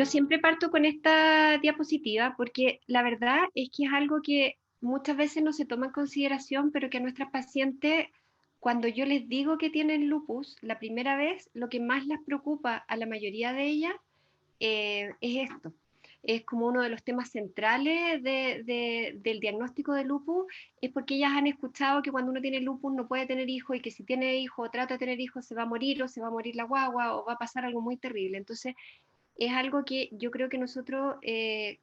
Yo siempre parto con esta diapositiva porque la verdad es que es algo que muchas veces no se toma en consideración, pero que a nuestras pacientes, cuando yo les digo que tienen lupus, la primera vez, lo que más las preocupa a la mayoría de ellas es esto. Es como uno de los temas centrales del diagnóstico de lupus, es porque ellas han escuchado que cuando uno tiene lupus no puede tener hijos y que si tiene hijos o trata de tener hijos se va a morir o se va a morir la guagua o va a pasar algo muy terrible. Entonces, es algo que yo creo que nosotros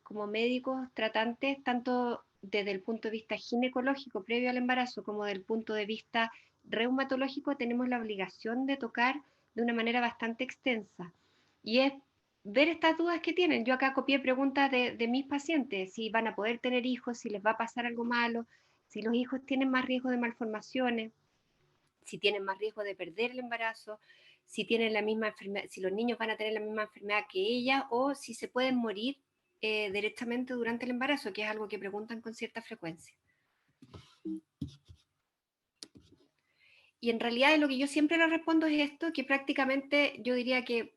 como médicos tratantes, tanto desde el punto de vista ginecológico previo al embarazo como del punto de vista reumatológico, tenemos la obligación de tocar de una manera bastante extensa. Y es ver estas dudas que tienen. Yo acá copié preguntas de mis pacientes, si van a poder tener hijos, si les va a pasar algo malo, si los hijos tienen más riesgo de malformaciones, si tienen más riesgo de perder el embarazo, si tienen la misma enfermedad, si los niños van a tener la misma enfermedad que ella o si se pueden morir directamente durante el embarazo, que es algo que preguntan con cierta frecuencia. Y en realidad lo que yo siempre les respondo es esto, que prácticamente yo diría que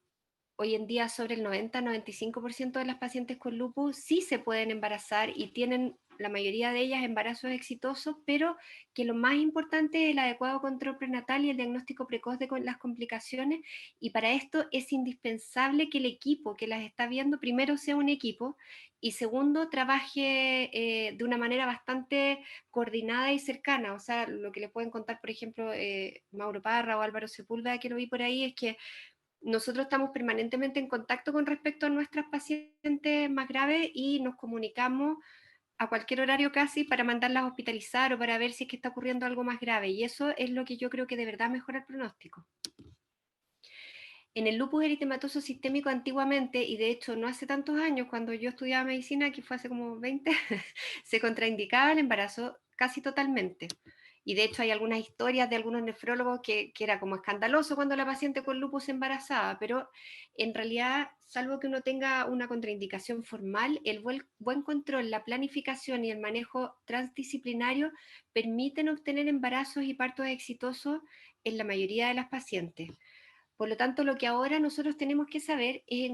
hoy en día sobre el 90-95% de las pacientes con lupus sí se pueden embarazar y tienen la mayoría de ellas embarazos exitosos, pero que lo más importante es el adecuado control prenatal y el diagnóstico precoz de las complicaciones, y para esto es indispensable que el equipo que las está viendo primero sea un equipo y segundo trabaje de una manera bastante coordinada y cercana. O sea, lo que les pueden contar, por ejemplo, Mauro Parra o Álvaro Sepúlveda, que lo vi por ahí, es que nosotros estamos permanentemente en contacto con respecto a nuestras pacientes más graves y nos comunicamos a cualquier horario casi para mandarlas a hospitalizar o para ver si es que está ocurriendo algo más grave. Y eso es lo que yo creo que de verdad mejora el pronóstico. En el lupus eritematoso sistémico antiguamente, y de hecho no hace tantos años, cuando yo estudiaba medicina, que fue hace como 20, se contraindicaba el embarazo casi totalmente. Y de hecho hay algunas historias de algunos nefrólogos que era como escandaloso cuando la paciente con lupus se embarazaba, pero en realidad, salvo que uno tenga una contraindicación formal, el buen control, la planificación y el manejo transdisciplinario permiten obtener embarazos y partos exitosos en la mayoría de las pacientes. Por lo tanto, lo que ahora nosotros tenemos que saber es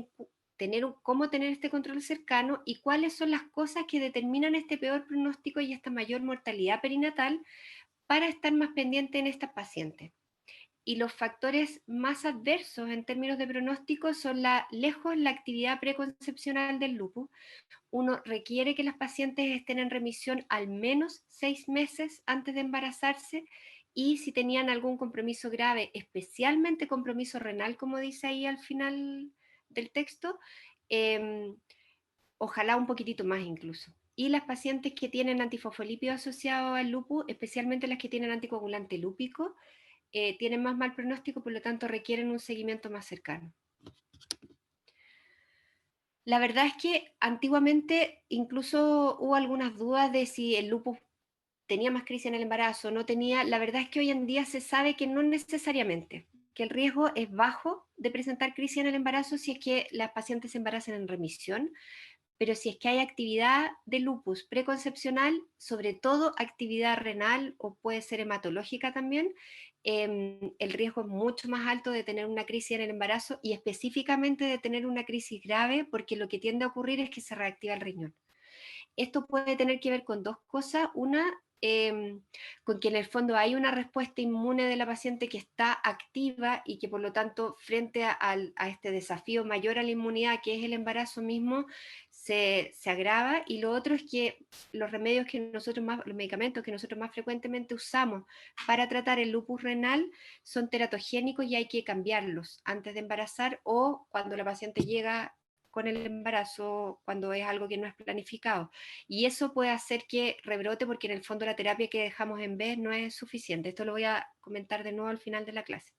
cómo tener este control cercano y cuáles son las cosas que determinan este peor pronóstico y esta mayor mortalidad perinatal para estar más pendiente en estas pacientes. Y los factores más adversos en términos de pronóstico son lejos la actividad preconcepcional del lupus. Uno requiere que las pacientes estén en remisión al menos 6 meses antes de embarazarse, y si tenían algún compromiso grave, especialmente compromiso renal, como dice ahí al final del texto, eh, ojalá un poquitito más incluso. Y las pacientes que tienen antifosfolípido asociado al lupus, especialmente las que tienen anticoagulante lúpico, tienen más mal pronóstico, por lo tanto requieren un seguimiento más cercano. La verdad es que antiguamente incluso hubo algunas dudas de si el lupus tenía más crisis en el embarazo, no tenía. La verdad es que hoy en día se sabe que no necesariamente, que el riesgo es bajo de presentar crisis en el embarazo si es que las pacientes se embarazan en remisión, pero si es que hay actividad de lupus preconcepcional, sobre todo actividad renal o puede ser hematológica también, el riesgo es mucho más alto de tener una crisis en el embarazo y específicamente de tener una crisis grave, porque lo que tiende a ocurrir es que se reactiva el riñón. Esto puede tener que ver con dos cosas. Una, con que en el fondo hay una respuesta inmune de la paciente que está activa y que por lo tanto frente a este desafío mayor a la inmunidad que es el embarazo mismo, se agrava. Y lo otro es que los remedios que nosotros más, los medicamentos que nosotros más frecuentemente usamos para tratar el lupus renal son teratogénicos y hay que cambiarlos antes de embarazar o cuando la paciente llega con el embarazo, cuando es algo que no es planificado. Y eso puede hacer que rebrote porque en el fondo la terapia que dejamos en vez no es suficiente. Esto lo voy a comentar de nuevo al final de la clase.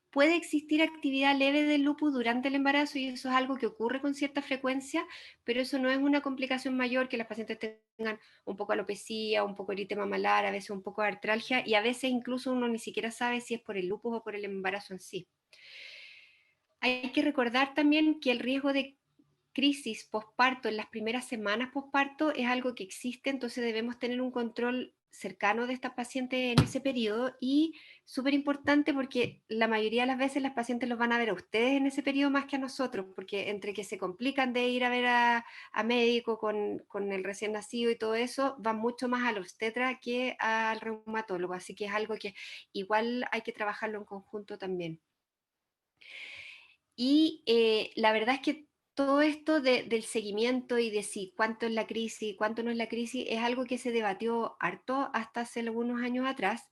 Puede existir actividad leve del lupus durante el embarazo y eso es algo que ocurre con cierta frecuencia, pero eso no es una complicación mayor, que las pacientes tengan un poco de alopecia, un poco de eritema malar, a veces un poco de artralgia, y a veces incluso uno ni siquiera sabe si es por el lupus o por el embarazo en sí. Hay que recordar también que el riesgo de crisis posparto en las primeras semanas posparto es algo que existe, entonces debemos tener un control cercano de estas pacientes en ese periodo y súper importante porque la mayoría de las veces las pacientes los van a ver a ustedes en ese periodo más que a nosotros, porque entre que se complican de ir a ver a médico con el recién nacido y todo eso, van mucho más al obstetra que al reumatólogo, así que es algo que igual hay que trabajarlo en conjunto también. Y la verdad es que todo esto del seguimiento y de si cuánto es la crisis, cuánto no es la crisis, es algo que se debatió harto hasta hace algunos años atrás,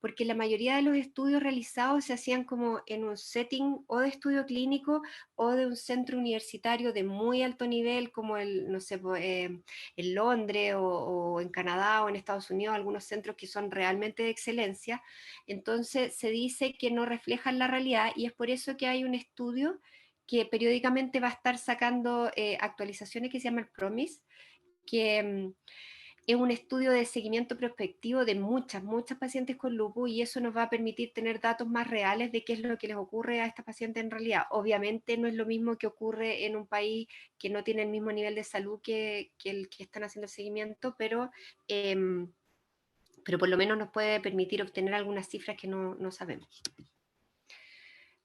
porque la mayoría de los estudios realizados se hacían como en un setting o de estudio clínico o de un centro universitario de muy alto nivel, como no sé, en Londres o en Canadá o en Estados Unidos, algunos centros que son realmente de excelencia. Entonces se dice que no reflejan la realidad y es por eso que hay un estudio que periódicamente va a estar sacando actualizaciones que se llama el PROMIS, que es un estudio de seguimiento prospectivo de muchas pacientes con lupus y eso nos va a permitir tener datos más reales de qué es lo que les ocurre a esta paciente en realidad. Obviamente no es lo mismo que ocurre en un país que no tiene el mismo nivel de salud que el que están haciendo el seguimiento, pero por lo menos nos puede permitir obtener algunas cifras que no sabemos.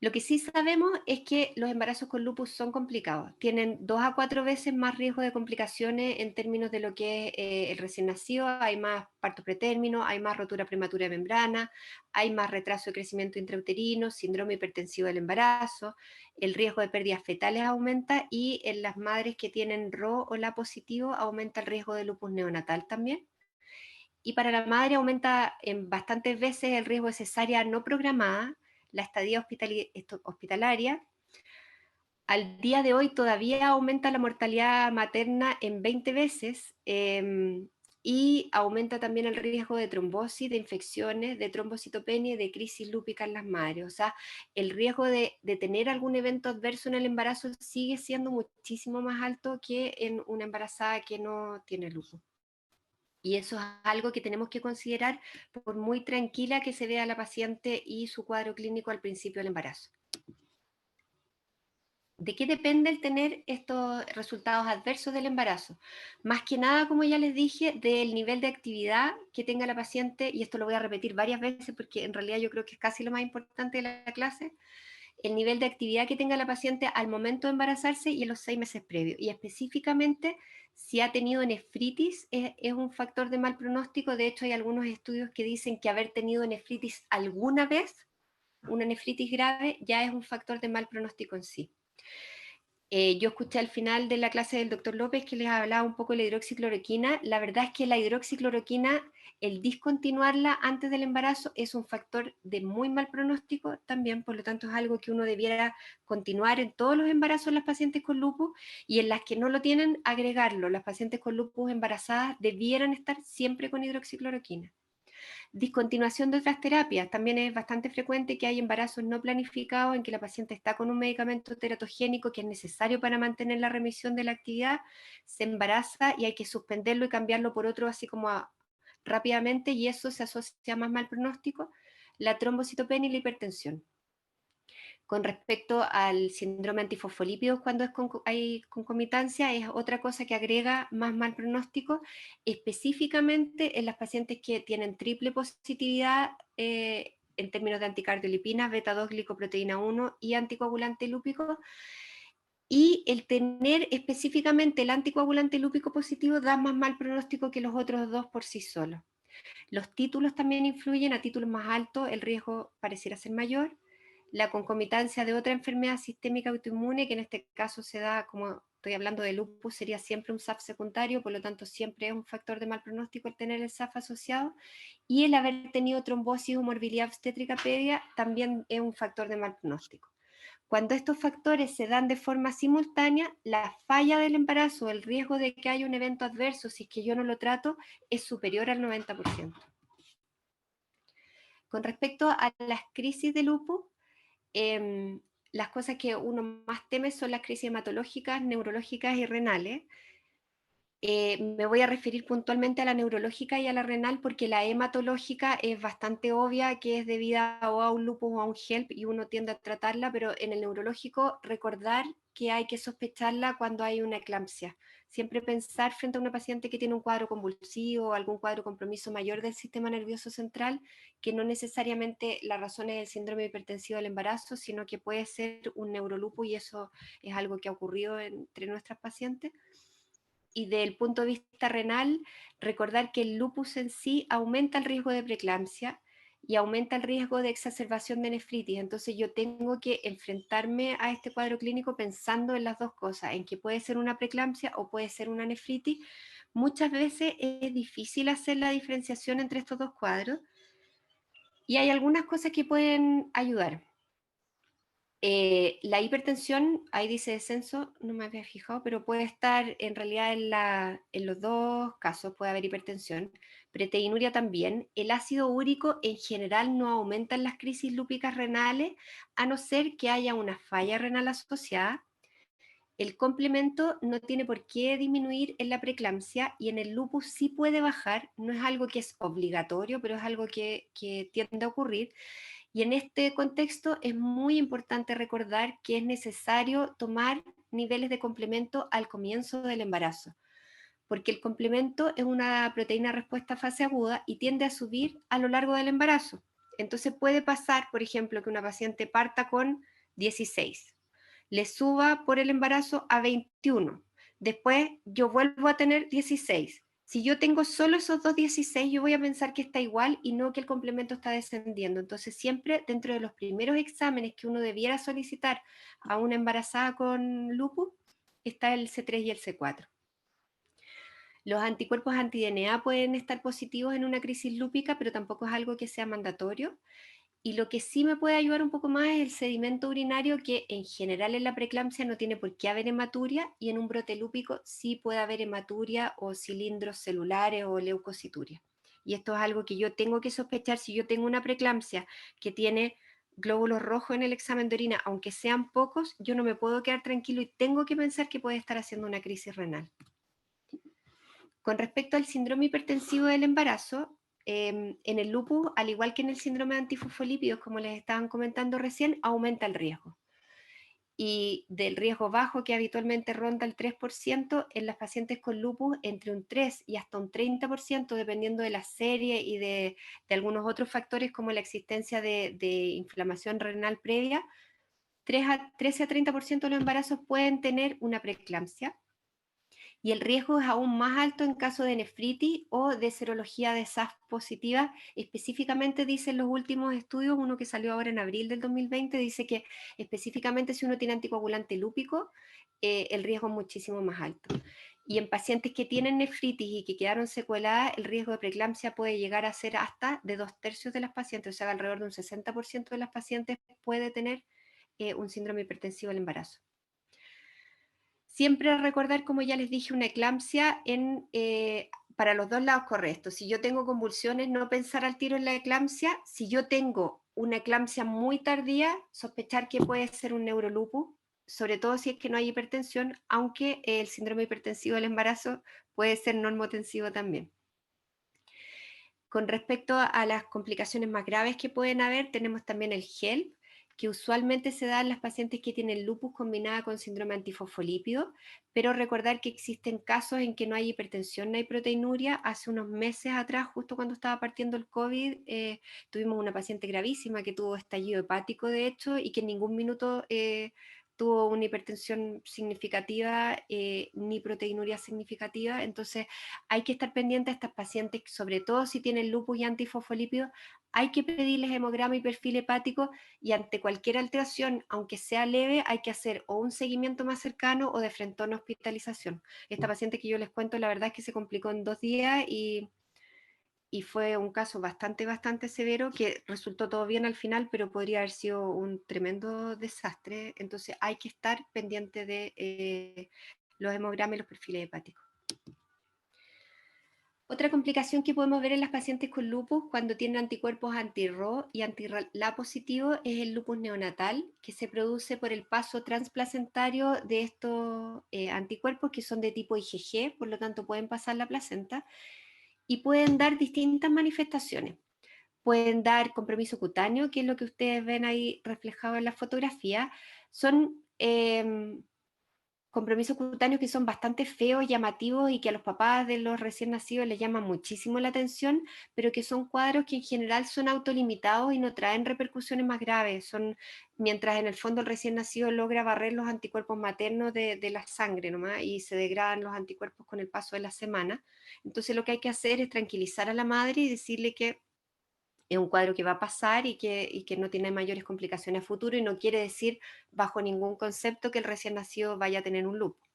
Lo que sí sabemos es que los embarazos con lupus son complicados. Tienen 2 a 4 veces más riesgo de complicaciones en términos de lo que es el recién nacido. Hay más parto pretérmino, hay más rotura prematura de membrana, hay más retraso de crecimiento intrauterino, síndrome hipertensivo del embarazo, el riesgo de pérdidas fetales aumenta y en las madres que tienen RO o LA positivo aumenta el riesgo de lupus neonatal también. Y para la madre aumenta en bastantes veces el riesgo de cesárea no programada, la estadía hospitalaria. Al día de hoy todavía aumenta la mortalidad materna en 20 veces y aumenta también el riesgo de trombosis, de infecciones, de trombocitopenia y de crisis lúpica en las madres. O sea, el riesgo de tener algún evento adverso en el embarazo sigue siendo muchísimo más alto que en una embarazada que no tiene lupus. Y eso es algo que tenemos que considerar por muy tranquila que se vea la paciente y su cuadro clínico al principio del embarazo. ¿De qué depende el tener estos resultados adversos del embarazo? Más que nada, como ya les dije, del nivel de actividad que tenga la paciente, y esto lo voy a repetir varias veces porque en realidad yo creo que es casi lo más importante de la clase, el nivel de actividad que tenga la paciente al momento de embarazarse y en los 6 meses previos. Y específicamente, si ha tenido nefritis, es un factor de mal pronóstico. De hecho, hay algunos estudios que dicen que haber tenido nefritis alguna vez, una nefritis grave, ya es un factor de mal pronóstico en sí. Yo escuché al final de la clase del doctor López que les hablaba un poco de la hidroxicloroquina. La verdad es que la hidroxicloroquina, el discontinuarla antes del embarazo es un factor de muy mal pronóstico también, por lo tanto es algo que uno debiera continuar en todos los embarazos de las pacientes con lupus y en las que no lo tienen, agregarlo. Las pacientes con lupus embarazadas debieran estar siempre con hidroxicloroquina. Discontinuación de otras terapias. También es bastante frecuente que hay embarazos no planificados en que la paciente está con un medicamento teratogénico que es necesario para mantener la remisión de la actividad, se embaraza y hay que suspenderlo y cambiarlo por otro así como rápidamente y eso se asocia a más mal pronóstico, la trombocitopenia y la hipertensión. Con respecto al síndrome antifosfolípidos, cuando hay concomitancia, es otra cosa que agrega más mal pronóstico, específicamente en las pacientes que tienen triple positividad en términos de anticardiolipinas, beta-2 glicoproteína 1 y anticoagulante lúpico. Y el tener específicamente el anticoagulante lúpico positivo da más mal pronóstico que los otros dos por sí solos. Los títulos también influyen, a títulos más altos el riesgo pareciera ser mayor, la concomitancia de otra enfermedad sistémica autoinmune, que en este caso se da, como estoy hablando de lupus, sería siempre un SAF secundario, por lo tanto siempre es un factor de mal pronóstico el tener el SAF asociado, y el haber tenido trombosis o morbilidad obstétrica previa también es un factor de mal pronóstico. Cuando estos factores se dan de forma simultánea, la falla del embarazo, el riesgo de que haya un evento adverso si es que yo no lo trato, es superior al 90%. Con respecto a las crisis de lupus, las cosas que uno más teme son las crisis hematológicas, neurológicas y renales. Me voy a referir puntualmente a la neurológica y a la renal porque la hematológica es bastante obvia que es debida o a un lupus o a un HELP y uno tiende a tratarla, pero en el neurológico recordar que hay que sospecharla cuando hay una eclampsia. Siempre pensar frente a una paciente que tiene un cuadro convulsivo o algún cuadro de compromiso mayor del sistema nervioso central, que no necesariamente la razón es el síndrome hipertensivo del embarazo, sino que puede ser un neurolupus y eso es algo que ha ocurrido entre nuestras pacientes. Y del punto de vista renal, recordar que el lupus en sí aumenta el riesgo de preeclampsia y aumenta el riesgo de exacerbación de nefritis. Entonces yo tengo que enfrentarme a este cuadro clínico pensando en las dos cosas, en que puede ser una preeclampsia o puede ser una nefritis. Muchas veces es difícil hacer la diferenciación entre estos dos cuadros y hay algunas cosas que pueden ayudar. La hipertensión, ahí dice descenso, no me había fijado, pero puede estar en realidad en los dos casos, puede haber hipertensión, proteinuria también. El ácido úrico en general no aumenta en las crisis lúpicas renales, a no ser que haya una falla renal asociada. El complemento no tiene por qué disminuir en la preeclampsia y en el lupus sí puede bajar, no es algo que es obligatorio, pero es algo que tiende a ocurrir. Y en este contexto es muy importante recordar que es necesario tomar niveles de complemento al comienzo del embarazo, porque el complemento es una proteína respuesta fase aguda y tiende a subir a lo largo del embarazo. Entonces puede pasar, por ejemplo, que una paciente parta con 16, le suba por el embarazo a 21, después yo vuelvo a tener 16. Si yo tengo solo esos dos 16, yo voy a pensar que está igual y no que el complemento está descendiendo. Entonces siempre dentro de los primeros exámenes que uno debiera solicitar a una embarazada con lupus, está el C3 y el C4. Los anticuerpos anti-DNA pueden estar positivos en una crisis lúpica, pero tampoco es algo que sea mandatorio. Y lo que sí me puede ayudar un poco más es el sedimento urinario, que en general en la preeclampsia no tiene por qué haber hematuria, y en un brote lúpico sí puede haber hematuria o cilindros celulares o leucocituria. Y esto es algo que yo tengo que sospechar si yo tengo una preeclampsia que tiene glóbulos rojos en el examen de orina, aunque sean pocos, yo no me puedo quedar tranquilo y tengo que pensar que puede estar haciendo una crisis renal. Con respecto al síndrome hipertensivo del embarazo, en el lupus, al igual que en el síndrome de antifosfolípidos, como les estaban comentando recién, aumenta el riesgo. Y del riesgo bajo, que habitualmente ronda el 3%, en las pacientes con lupus entre un 3 y hasta un 30%, dependiendo de la serie y de algunos otros factores como la existencia de inflamación renal previa, 13 a 30% de los embarazos pueden tener una preeclampsia y el riesgo es aún más alto en caso de nefritis o de serología de SAS positiva. Específicamente dicen los últimos estudios, uno que salió ahora en abril del 2020, dice que específicamente si uno tiene anticoagulante lúpico, el riesgo es muchísimo más alto. Y en pacientes que tienen nefritis y que quedaron secueladas, el riesgo de preeclampsia puede llegar a ser hasta de 2/3 de las pacientes, o sea, alrededor de un 60% de las pacientes puede tener un síndrome hipertensivo al embarazo. Siempre recordar, como ya les dije, una eclampsia para los dos lados correctos. Si yo tengo convulsiones, no pensar al tiro en la eclampsia. Si yo tengo una eclampsia muy tardía, sospechar que puede ser un neurolupus, sobre todo si es que no hay hipertensión, aunque el síndrome hipertensivo del embarazo puede ser normotensivo también. Con respecto a las complicaciones más graves que pueden haber, tenemos también el HELP, que usualmente se da en las pacientes que tienen lupus combinada con síndrome antifosfolípido, pero recordar que existen casos en que no hay hipertensión, no hay proteinuria. Hace unos meses atrás, justo cuando estaba partiendo el COVID, tuvimos una paciente gravísima que tuvo estallido hepático, de hecho, y que en ningún minuto tuvo una hipertensión significativa ni proteinuria significativa. Entonces hay que estar pendiente a estas pacientes, sobre todo si tienen lupus y antifosfolípidos, hay que pedirles hemograma y perfil hepático, y ante cualquier alteración, aunque sea leve, hay que hacer o un seguimiento más cercano o de frente a una hospitalización. Esta paciente que yo les cuento, la verdad es que se complicó en 2 días y fue un caso bastante severo que resultó todo bien al final, pero podría haber sido un tremendo desastre. Entonces hay que estar pendiente de los hemogramas y los perfiles hepáticos. Otra complicación que podemos ver en las pacientes con lupus cuando tienen anticuerpos anti-RO y anti-LA positivo es el lupus neonatal, que se produce por el paso transplacentario de estos anticuerpos que son de tipo IgG, por lo tanto pueden pasar la placenta y pueden dar distintas manifestaciones. Pueden dar compromiso cutáneo, que es lo que ustedes ven ahí reflejado en la fotografía. Son compromisos cutáneos que son bastante feos, llamativos y que a los papás de los recién nacidos les llaman muchísimo la atención, pero que son cuadros que en general son autolimitados y no traen repercusiones más graves. Son, mientras en el fondo el recién nacido logra barrer los anticuerpos maternos de la sangre nomás y se degradan los anticuerpos con el paso de la semana. Entonces lo que hay que hacer es tranquilizar a la madre y decirle que es un cuadro que va a pasar y que no tiene mayores complicaciones a futuro y no quiere decir bajo ningún concepto que el recién nacido vaya a tener un lupus.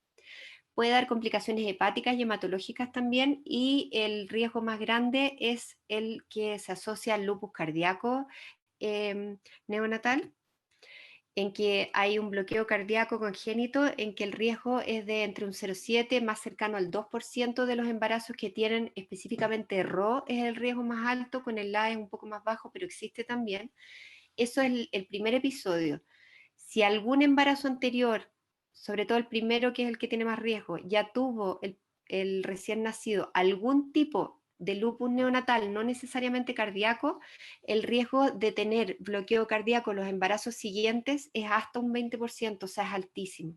Puede dar complicaciones hepáticas y hematológicas también y el riesgo más grande es el que se asocia al lupus cardíaco neonatal, en que hay un bloqueo cardíaco congénito, en que el riesgo es de entre un 0,7 más cercano al 2% de los embarazos que tienen específicamente RO, es el riesgo más alto, con el LA es un poco más bajo, pero existe también. Eso es el primer episodio. Si algún embarazo anterior, sobre todo el primero que es el que tiene más riesgo, ya tuvo el recién nacido algún tipo de lupus neonatal, no necesariamente cardíaco, el riesgo de tener bloqueo cardíaco en los embarazos siguientes es hasta un 20%, o sea, es altísimo.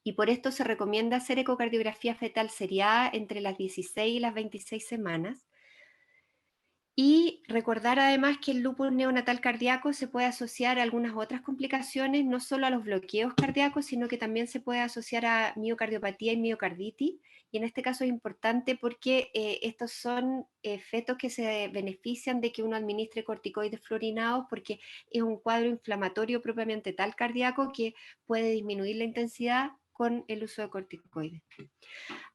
Y por esto se recomienda hacer ecocardiografía fetal seriada entre las 16 y las 26 semanas. Y recordar además que el lupus neonatal cardíaco se puede asociar a algunas otras complicaciones, no solo a los bloqueos cardíacos, sino que también se puede asociar a miocardiopatía y miocarditis. Y en este caso es importante porque estos son fetos que se benefician de que uno administre corticoides fluorinados porque es un cuadro inflamatorio propiamente tal cardíaco que puede disminuir la intensidad con el uso de corticoides.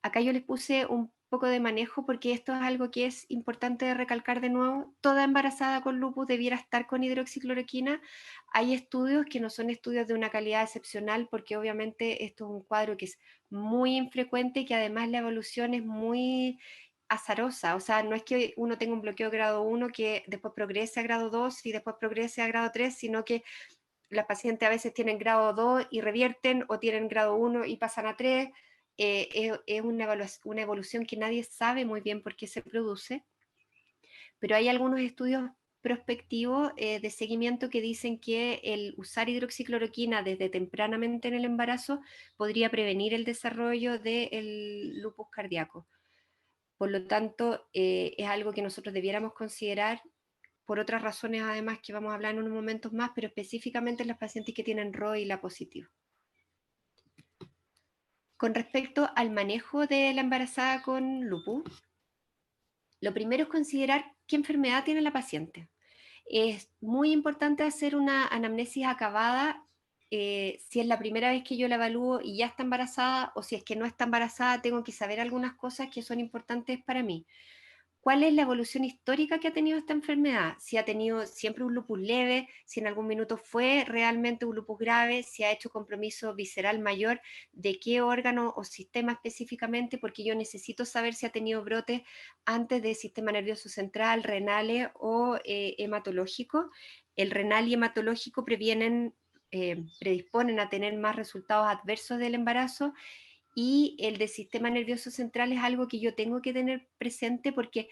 Acá yo les puse un poco de manejo porque esto es algo que es importante recalcar de nuevo. Toda embarazada con lupus debiera estar con hidroxicloroquina. Hay estudios que no son estudios de una calidad excepcional porque obviamente esto es un cuadro que es muy infrecuente y que además la evolución es muy azarosa, o sea, no es que uno tenga un bloqueo grado 1 que después progrese a grado 2 y después progrese a grado 3, sino que las pacientes a veces tienen grado 2 y revierten, o tienen grado 1 y pasan a 3. Es una evolución que nadie sabe muy bien por qué se produce, pero hay algunos estudios prospectivos de seguimiento que dicen que el usar hidroxicloroquina desde tempranamente en el embarazo podría prevenir el desarrollo del lupus cardíaco. Por lo tanto, es algo que nosotros debiéramos considerar por otras razones además que vamos a hablar en unos momentos más, pero específicamente en las pacientes que tienen RO y LA positivo. Con respecto al manejo de la embarazada con lupus, lo primero es considerar qué enfermedad tiene la paciente. Es muy importante hacer una anamnesis acabada, si es la primera vez que yo la evalúo y ya está embarazada, o si es que no está embarazada, tengo que saber algunas cosas que son importantes para mí. ¿Cuál es la evolución histórica que ha tenido esta enfermedad? Si ha tenido siempre un lupus leve, si en algún minuto fue realmente un lupus grave, si ha hecho compromiso visceral mayor, de qué órgano o sistema específicamente, porque yo necesito saber si ha tenido brotes antes del sistema nervioso central, renales o hematológico. El renal y hematológico predisponen a tener más resultados adversos del embarazo, y el del sistema nervioso central es algo que yo tengo que tener presente porque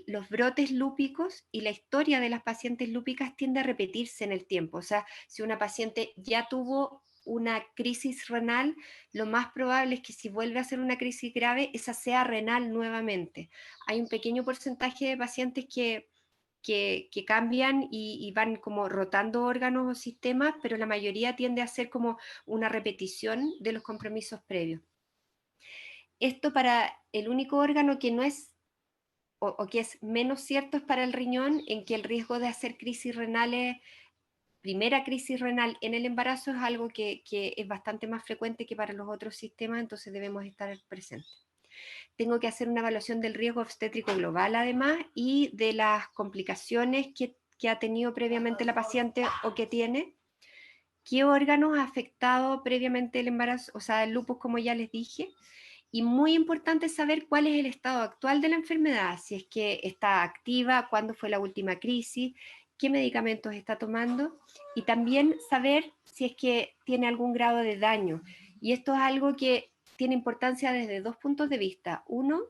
los brotes lúpicos y la historia de las pacientes lúpicas tiende a repetirse en el tiempo. O sea, si una paciente ya tuvo una crisis renal, lo más probable es que si vuelve a hacer una crisis grave, esa sea renal nuevamente. Hay un pequeño porcentaje de pacientes que cambian y van como rotando órganos o sistemas, pero la mayoría tiende a ser como una repetición de los compromisos previos. Esto para el único órgano que no es o que es menos cierto es para el riñón, en que el riesgo de hacer crisis renales, primera crisis renal en el embarazo, es algo que es bastante más frecuente que para los otros sistemas, entonces debemos estar presentes. Tengo que hacer una evaluación del riesgo obstétrico global además y de las complicaciones que ha tenido previamente la paciente o que tiene. ¿Qué órganos ha afectado previamente el embarazo? O sea, el lupus, como ya les dije. Y muy importante saber cuál es el estado actual de la enfermedad, si es que está activa, cuándo fue la última crisis, qué medicamentos está tomando, y también saber si es que tiene algún grado de daño. Y esto es algo que tiene importancia desde dos puntos de vista. Uno,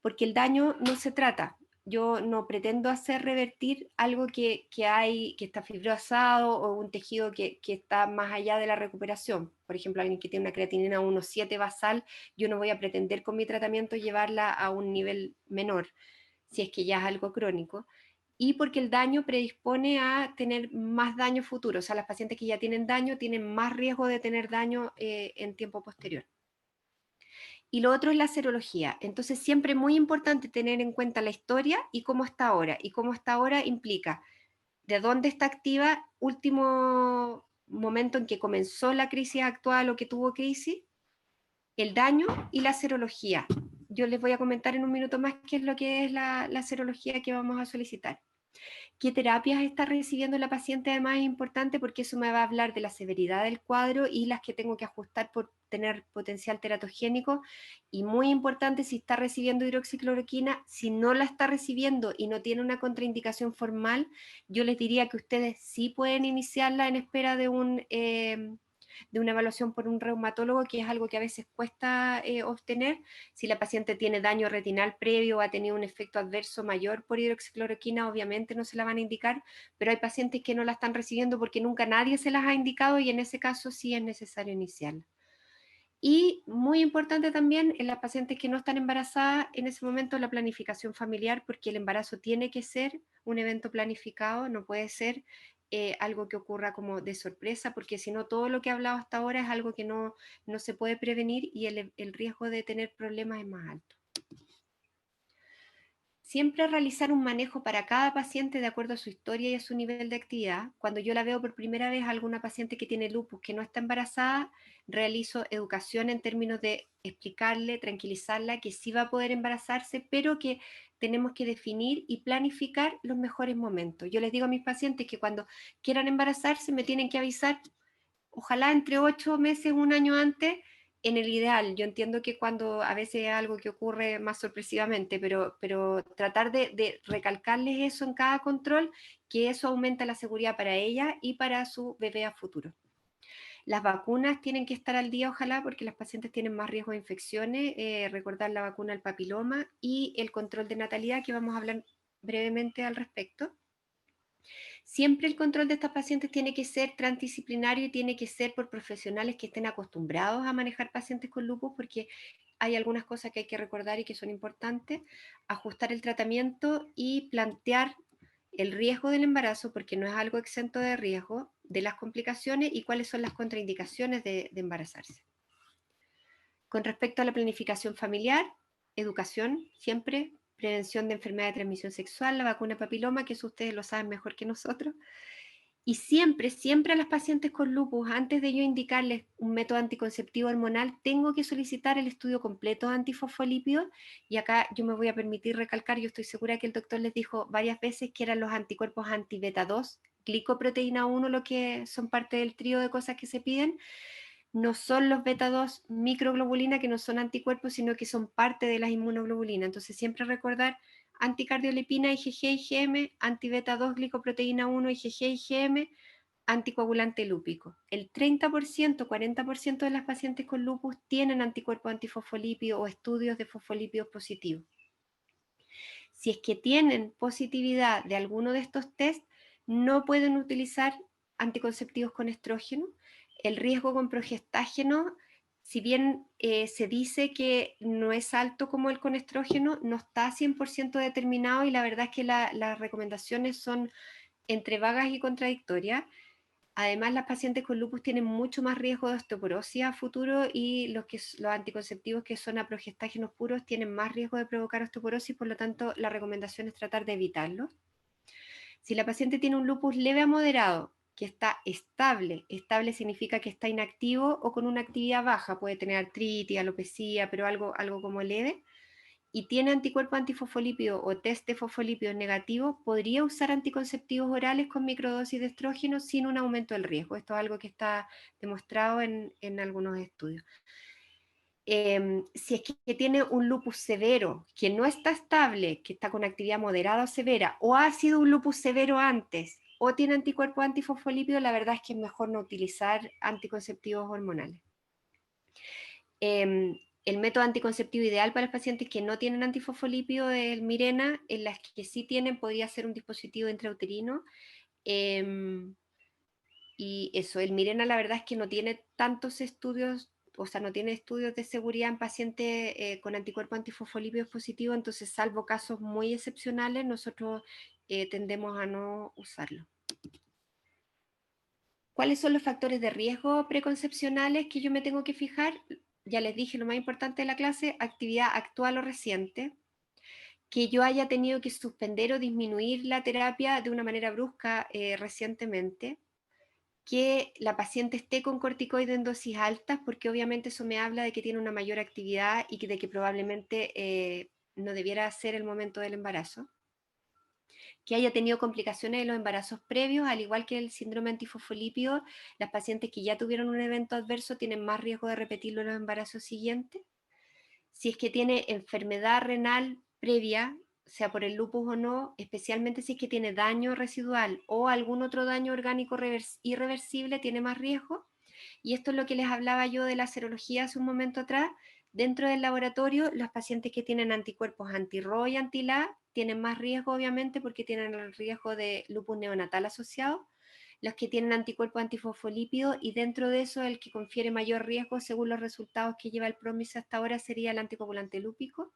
porque el daño no se trata. Yo no pretendo hacer revertir algo que está fibrosado o un tejido que está más allá de la recuperación. Por ejemplo, alguien que tiene una creatinina 1,7 basal, yo no voy a pretender con mi tratamiento llevarla a un nivel menor, si es que ya es algo crónico. Y porque el daño predispone a tener más daño futuro. O sea, las pacientes que ya tienen daño tienen más riesgo de tener daño en tiempo posterior. Y lo otro es la serología. Entonces, siempre es muy importante tener en cuenta la historia y cómo está ahora. Y cómo está ahora implica de dónde está activa, último momento en que comenzó la crisis actual o que tuvo crisis, el daño y la serología. Yo les voy a comentar en un minuto más qué es lo que es la serología que vamos a solicitar. ¿Qué terapias está recibiendo la paciente? Además es importante porque eso me va a hablar de la severidad del cuadro y las que tengo que ajustar por tener potencial teratogénico. Y muy importante, si está recibiendo hidroxicloroquina, si no la está recibiendo y no tiene una contraindicación formal, yo les diría que ustedes sí pueden iniciarla en espera de una evaluación por un reumatólogo, que es algo que a veces cuesta obtener. Si la paciente tiene daño retinal previo o ha tenido un efecto adverso mayor por hidroxicloroquina, obviamente no se la van a indicar, pero hay pacientes que no la están recibiendo porque nunca nadie se las ha indicado y en ese caso sí es necesario iniciarla. Y muy importante también en las pacientes que no están embarazadas, en ese momento la planificación familiar, porque el embarazo tiene que ser un evento planificado, no puede ser algo que ocurra como de sorpresa, porque si no todo lo que he hablado hasta ahora es algo que no se puede prevenir y el riesgo de tener problemas es más alto. Siempre realizar un manejo para cada paciente de acuerdo a su historia y a su nivel de actividad. Cuando yo la veo por primera vez a alguna paciente que tiene lupus que no está embarazada, realizo educación en términos de explicarle, tranquilizarla que sí va a poder embarazarse, pero que tenemos que definir y planificar los mejores momentos. Yo les digo a mis pacientes que cuando quieran embarazarse me tienen que avisar, ojalá entre 8 meses, un año antes, en el ideal. Yo entiendo que cuando a veces es algo que ocurre más sorpresivamente, pero tratar de recalcarles eso en cada control, que eso aumenta la seguridad para ella y para su bebé a futuro. Las vacunas tienen que estar al día, ojalá, porque las pacientes tienen más riesgo de infecciones. Recordar la vacuna al papiloma y el control de natalidad, que vamos a hablar brevemente al respecto. Siempre el control de estas pacientes tiene que ser transdisciplinario y tiene que ser por profesionales que estén acostumbrados a manejar pacientes con lupus, porque hay algunas cosas que hay que recordar y que son importantes. Ajustar el tratamiento y plantear el riesgo del embarazo, porque no es algo exento de riesgo, de las complicaciones y cuáles son las contraindicaciones de embarazarse. Con respecto a la planificación familiar, educación, siempre, prevención de enfermedad de transmisión sexual, la vacuna papiloma, que eso ustedes lo saben mejor que nosotros. Y siempre, siempre a las pacientes con lupus, antes de yo indicarles un método anticonceptivo hormonal, tengo que solicitar el estudio completo de antifosfolípidos. Y acá yo me voy a permitir recalcar, yo estoy segura que el doctor les dijo varias veces que eran los anticuerpos anti-beta 2, glicoproteína 1, lo que son parte del trío de cosas que se piden. No son los beta 2 microglobulina, que no son anticuerpos, sino que son parte de las inmunoglobulinas. Entonces siempre recordar anticardiolipina IgG IgM, antibeta 2 glicoproteína 1 IgG IgM, anticoagulante lúpico. El 30%, 40% de las pacientes con lupus tienen anticuerpos antifosfolípidos o estudios de fosfolípidos positivos. Si es que tienen positividad de alguno de estos test, no pueden utilizar anticonceptivos con estrógeno. El riesgo con progestágeno, si bien se dice que no es alto como el con estrógeno, no está 100% determinado y la verdad es que las recomendaciones son entre vagas y contradictorias. Además, las pacientes con lupus tienen mucho más riesgo de osteoporosis a futuro y los anticonceptivos que son a progestágenos puros tienen más riesgo de provocar osteoporosis, por lo tanto, la recomendación es tratar de evitarlo. Si la paciente tiene un lupus leve a moderado, que está estable, estable significa que está inactivo o con una actividad baja, puede tener artritis, alopecia, pero algo como leve, y tiene anticuerpos antifosfolípidos o test de fosfolípidos negativo, podría usar anticonceptivos orales con microdosis de estrógeno sin un aumento del riesgo. Esto es algo que está demostrado en algunos estudios. Si es que tiene un lupus severo, que no está estable, que está con actividad moderada o severa, o ha sido un lupus severo antes, o tiene anticuerpos antifosfolípidos, la verdad es que es mejor no utilizar anticonceptivos hormonales. El método anticonceptivo ideal para los pacientes que no tienen antifosfolípido es el Mirena. En las que sí tienen podría ser un dispositivo intrauterino. Y eso, el Mirena la verdad es que no tiene tantos estudios, o sea, no tiene estudios de seguridad en pacientes con anticuerpos antifosfolípidos positivos, entonces salvo casos muy excepcionales, nosotros tendemos a no usarlo. ¿Cuáles son los factores de riesgo preconcepcionales que yo me tengo que fijar? Ya les dije lo más importante de la clase, actividad actual o reciente, que yo haya tenido que suspender o disminuir la terapia de una manera brusca recientemente, que la paciente esté con corticoides en dosis altas, porque obviamente eso me habla de que tiene una mayor actividad y de que probablemente no debiera ser el momento del embarazo, que haya tenido complicaciones en los embarazos previos, al igual que el síndrome antifosfolípido, las pacientes que ya tuvieron un evento adverso tienen más riesgo de repetirlo en los embarazos siguientes. Si es que tiene enfermedad renal previa, sea por el lupus o no, especialmente si es que tiene daño residual o algún otro daño orgánico irreversible, tiene más riesgo. Y esto es lo que les hablaba yo de la serología hace un momento atrás. Dentro del laboratorio, los pacientes que tienen anticuerpos anti-RO y anti-LA tienen más riesgo, obviamente, porque tienen el riesgo de lupus neonatal asociado. Los que tienen anticuerpos antifosfolípidos, y dentro de eso el que confiere mayor riesgo según los resultados que lleva el PROMIS hasta ahora sería el anticoagulante lúpico.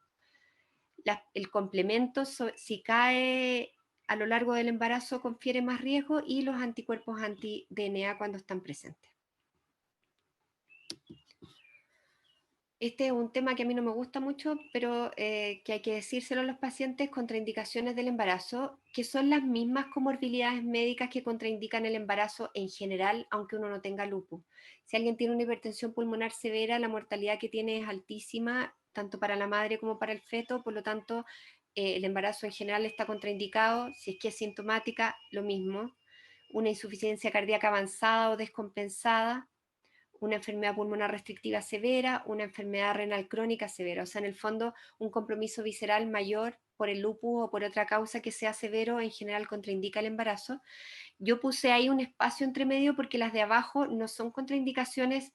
El complemento, si cae a lo largo del embarazo, confiere más riesgo, y los anticuerpos anti-DNA cuando están presentes. Este es un tema que a mí no me gusta mucho, pero que hay que decírselo a los pacientes: contraindicaciones del embarazo, que son las mismas comorbilidades médicas que contraindican el embarazo en general, aunque uno no tenga lupus. Si alguien tiene una hipertensión pulmonar severa, la mortalidad que tiene es altísima, tanto para la madre como para el feto, por lo tanto, el embarazo en general está contraindicado. Si es que es sintomática, lo mismo. Una insuficiencia cardíaca avanzada o descompensada, una enfermedad pulmonar restrictiva severa, una enfermedad renal crónica severa. O sea, en el fondo, un compromiso visceral mayor por el lupus o por otra causa que sea severo, en general contraindica el embarazo. Yo puse ahí un espacio entre medio porque las de abajo no son contraindicaciones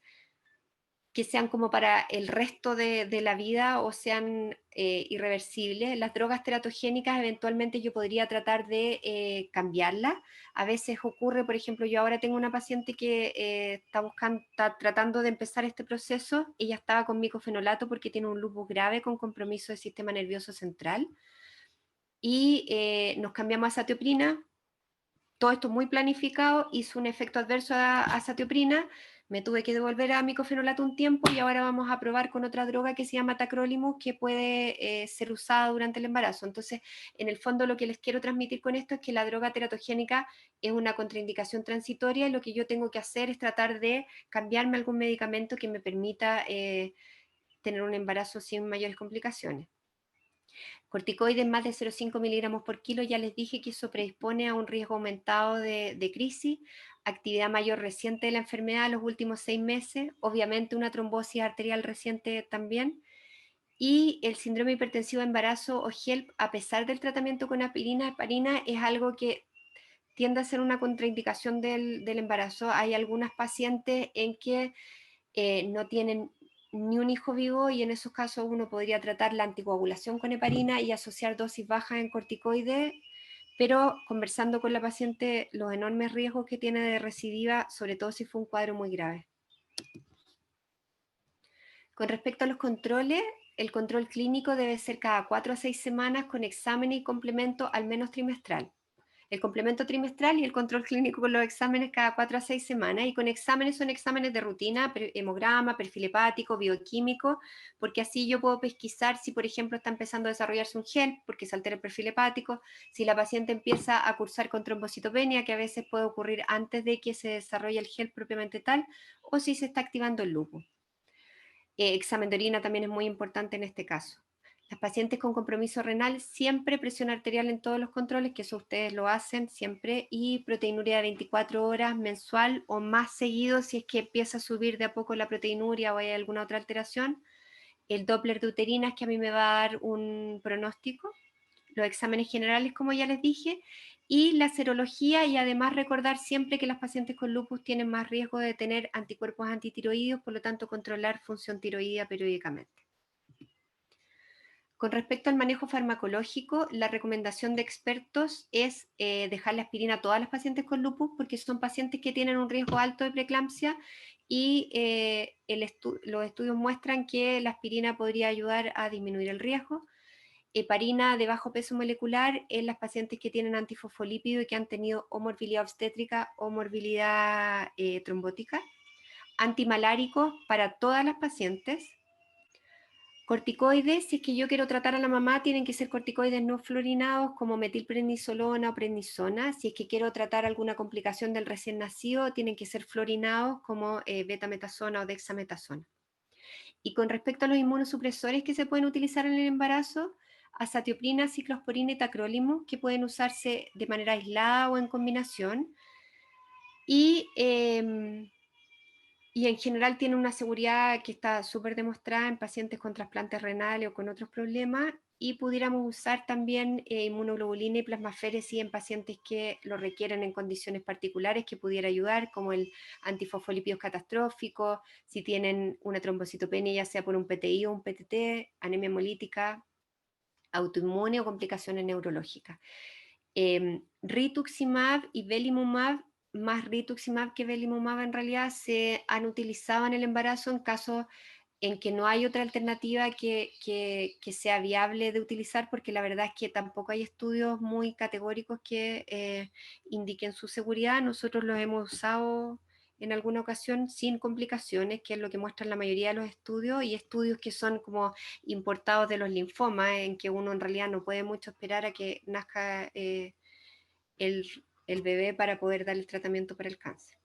que sean como para el resto de la vida o sean irreversibles. Las drogas teratogénicas eventualmente yo podría tratar de cambiarlas. A veces ocurre, por ejemplo, yo ahora tengo una paciente que está tratando de empezar este proceso. Ella estaba con micofenolato porque tiene un lupus grave con compromiso del sistema nervioso central, y nos cambiamos a satioprina. Todo esto muy planificado, hizo un efecto adverso a satioprina, me tuve que devolver a micofenolato un tiempo, y ahora vamos a probar con otra droga que se llama tacrolimus, que puede ser usada durante el embarazo. Entonces, en el fondo, lo que les quiero transmitir con esto es que la droga teratogénica es una contraindicación transitoria, y lo que yo tengo que hacer es tratar de cambiarme algún medicamento que me permita tener un embarazo sin mayores complicaciones. Corticoides más de 0,5 miligramos por kilo, ya les dije que eso predispone a un riesgo aumentado de crisis. Actividad mayor reciente de la enfermedad los últimos 6 meses, obviamente una trombosis arterial reciente también. Y el síndrome hipertensivo de embarazo o HELP, a pesar del tratamiento con aspirina, heparina, es algo que tiende a ser una contraindicación del embarazo. Hay algunas pacientes en que no tienen ni un hijo vivo, y en esos casos uno podría tratar la anticoagulación con heparina y asociar dosis bajas en corticoides, pero conversando con la paciente los enormes riesgos que tiene de recidiva, sobre todo si fue un cuadro muy grave. Con respecto a los controles, el control clínico debe ser cada 4 a 6 semanas con examen y complemento al menos trimestral. El complemento trimestral y el control clínico con los exámenes cada 4 a 6 semanas, y con exámenes son exámenes de rutina, hemograma, perfil hepático, bioquímico, porque así yo puedo pesquisar si, por ejemplo, está empezando a desarrollarse un HELP, porque se altera el perfil hepático, si la paciente empieza a cursar con trombocitopenia, que a veces puede ocurrir antes de que se desarrolle el HELP propiamente tal, o si se está activando el lupus. Examen de orina también es muy importante en este caso. Las pacientes con compromiso renal, siempre presión arterial en todos los controles, que eso ustedes lo hacen siempre, y proteinuria de 24 horas mensual o más seguido si es que empieza a subir de a poco la proteinuria o hay alguna otra alteración. el Doppler de uterinas, que a mí me va a dar un pronóstico, los exámenes generales, como ya les dije, y la serología, y además recordar siempre que las pacientes con lupus tienen más riesgo de tener anticuerpos antitiroideos, por lo tanto controlar función tiroidea periódicamente. Con respecto al manejo farmacológico, la recomendación de expertos es dejar la aspirina a todas las pacientes con lupus, porque son pacientes que tienen un riesgo alto de preeclampsia, y los estudios muestran que la aspirina podría ayudar a disminuir el riesgo. Heparina de bajo peso molecular en las pacientes que tienen antifosfolípido y que han tenido o morbilidad obstétrica o morbilidad trombótica. Antimaláricos para todas las pacientes. Corticoides, si es que yo quiero tratar a la mamá, tienen que ser corticoides no fluorinados como metilprednisolona o prednisona. Si es que quiero tratar alguna complicación del recién nacido, tienen que ser fluorinados como betametasona o dexametasona. Y con respecto a los inmunosupresores que se pueden utilizar en el embarazo, azatioprina, ciclosporina y tacrolimus, que pueden usarse de manera aislada o en combinación. Y en general tiene una seguridad que está súper demostrada en pacientes con trasplantes renales o con otros problemas, y pudiéramos usar también inmunoglobulina y plasmaféresis en pacientes que lo requieren en condiciones particulares, que pudiera ayudar, como el antifosfolípidos catastróficos, si tienen una trombocitopenia, ya sea por un PTI o un PTT, anemia hemolítica, autoinmune o complicaciones neurológicas. Rituximab y belimumab, más rituximab que belimumab en realidad, se han utilizado en el embarazo en casos en que no hay otra alternativa que sea viable de utilizar, porque la verdad es que tampoco hay estudios muy categóricos que indiquen su seguridad. Nosotros los hemos usado en alguna ocasión sin complicaciones, que es lo que muestran la mayoría de los estudios, y estudios que son como importados de los linfomas, en que uno en realidad no puede mucho esperar a que nazca el, el bebé para poder dar el tratamiento para el cáncer.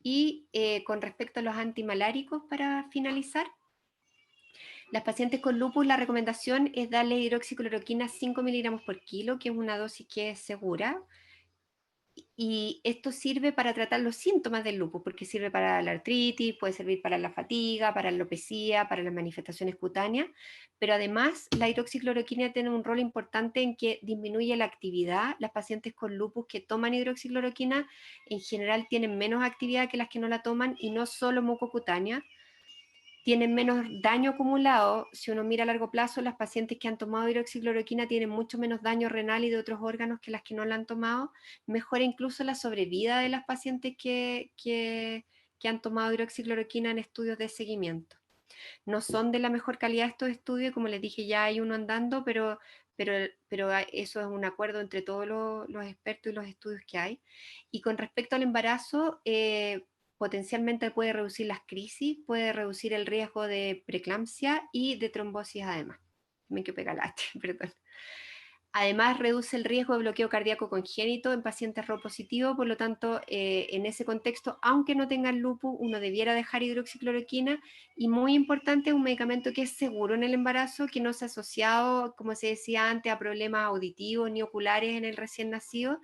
Y con respecto a los antimaláricos, para finalizar, las pacientes con lupus, la recomendación es darle hidroxicloroquina 5 miligramos por kilo, que es una dosis que es segura. Y esto sirve para tratar los síntomas del lupus, porque sirve para la artritis, puede servir para la fatiga, para la alopecia, para las manifestaciones cutáneas, pero además la hidroxicloroquina tiene un rol importante en que disminuye la actividad. Las pacientes con lupus que toman hidroxicloroquina en general tienen menos actividad que las que no la toman, y no solo mucocutánea, tienen menos daño acumulado. Si uno mira a largo plazo, las pacientes que han tomado hidroxicloroquina tienen mucho menos daño renal y de otros órganos que las que no la han tomado. Mejora incluso la sobrevida de las pacientes que han tomado hidroxicloroquina en estudios de seguimiento. No son de la mejor calidad estos estudios, como les dije, ya hay uno andando, pero eso es un acuerdo entre todos los expertos y los estudios que hay. Y con respecto al embarazo, potencialmente puede reducir las crisis, puede reducir el riesgo de preeclampsia y de trombosis además. Me que pegalaste, perdón. Además, reduce el riesgo de bloqueo cardíaco congénito en pacientes RO positivo, por lo tanto, en ese contexto, aunque no tengan lupus, uno debiera dejar hidroxicloroquina, y muy importante, es un medicamento que es seguro en el embarazo, que no se ha asociado, como se decía antes, a problemas auditivos ni oculares en el recién nacido.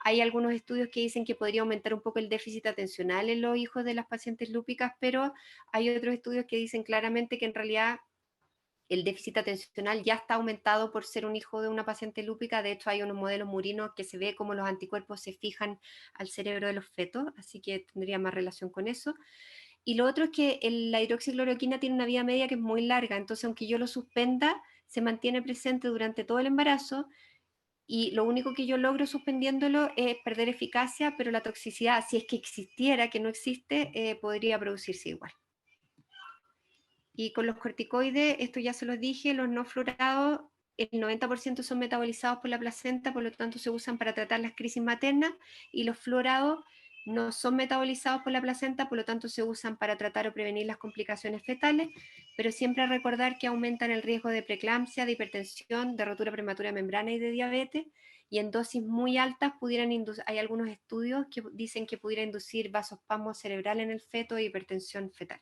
Hay algunos estudios que dicen que podría aumentar un poco el déficit atencional en los hijos de las pacientes lúpicas, pero hay otros estudios que dicen claramente que en realidad el déficit atencional ya está aumentado por ser un hijo de una paciente lúpica. De hecho, hay unos modelos murinos que se ve cómo los anticuerpos se fijan al cerebro de los fetos, así que tendría más relación con eso. Y lo otro es que la hidroxicloroquina tiene una vida media que es muy larga, entonces aunque yo lo suspenda, se mantiene presente durante todo el embarazo, y lo único que yo logro suspendiéndolo es perder eficacia, pero la toxicidad, si es que existiera, que no existe, podría producirse igual. Y con los corticoides, esto ya se los dije, los no fluorados, el 90% son metabolizados por la placenta, por lo tanto se usan para tratar las crisis maternas, y los fluorados no son metabolizados por la placenta, por lo tanto se usan para tratar o prevenir las complicaciones fetales, pero siempre recordar que aumentan el riesgo de preeclampsia, de hipertensión, de rotura prematura de membrana y de diabetes, y en dosis muy altas pudieran inducir, hay algunos estudios que dicen que pudiera inducir vasospasmo cerebral en el feto e hipertensión fetal.